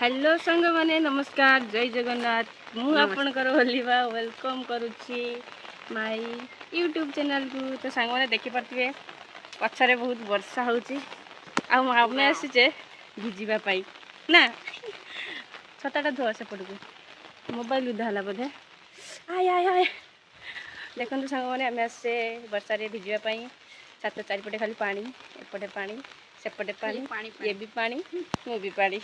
Hello संग माने नमस्कार जय जगन्नाथ मु आपनकर होलिबा वेलकम करूची माय यूट्यूब चैनल को। तो संग माने देखि परथिबे पछरे बहुत वर्षा होची आ हमें आसीचे भिजिबा पाई ना छताटा धोआ से पड़को मोबाइल उधा हला बोधे आय आय आय देखो संग माने हमें आसे वर्षा रे भिजिबा पाई छात चारिपटे खाली पानी एपटे पानी सेपटे पानी ये भी पानी मु भी पानी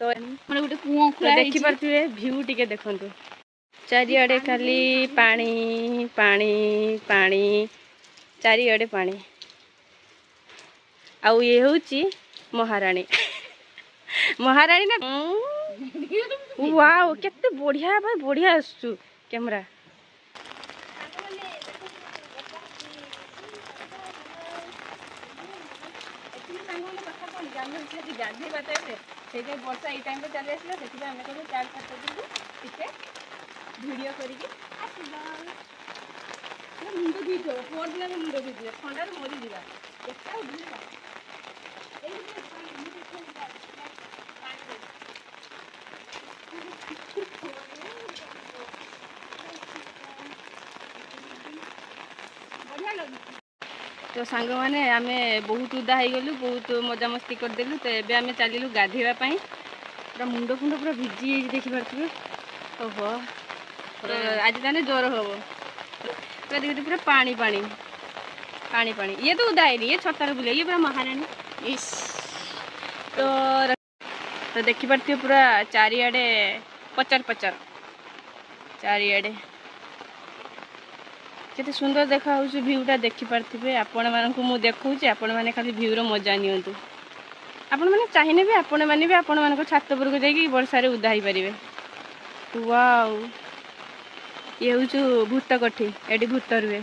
तो मैंने गोटे कुआ देखी पारे भ्यू टिके देखु चारिआडे खाली पानी पानी पानी चारिआडे पानी आउ ये होची महारानी महारानी ना वाओ केते बढ़िया भाई बढ़िया आसु कैमरा गाधी बाटे से वर्षा ये टाइम चली आसला से आम कहीं चार पाँच दिन टे भिड कर मुंड धुई पुअर दिन मुंड धुई ठंडा मरी जा तो सांग मैंने आम बहुत उदा हो गलु बहुत मजा मस्ती करदेलु। तो ये आम चलू गाधेवाई पूरा मुंड फुंड पूरा भिजी देखिपे ओहो तो आज ताने ज्वर हम पूरा देखते पूरा पानी पानी पानी पानी ये तो उदा है ये छतार बुले ये पूरा महारानी इस तो देखिपे पूरा चारिआडे पचार पचार चारिआडे केते सुंदर देखा हो भ्यूटा देखिपे आपण मानू मुझे देखा आपण मैंने खाली भ्यूर मजा नियंतु आपण मैंने चाहिए भी आपण मैंने भी आपण मान छात पर जाकि वर्षारे उदा ही पारे। वाओ ये हूँ भूत कठी एटी भूत रुहे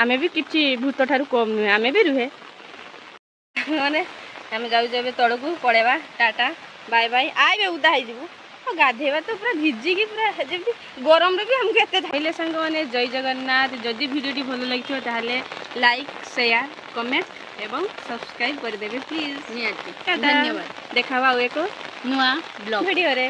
आमे भी किसी भूत ठारू कम नुहे आमे भी रुहे माने आम जाऊ तल को पड़ेबा टाटा बाय बाय आए उदा हो गाधेवा तो पूरा भिजिकी पूरा जमी गरम भी हमको एत धैले सांग मैंने जय जगन्नाथ जदि भिडियो भल लगी ताहले लाइक शेयर कमेंट एवं सब्सक्राइब करदेवे प्लीज धन्यवाद देखा एक नुआ ब्लॉग वीडियो रे।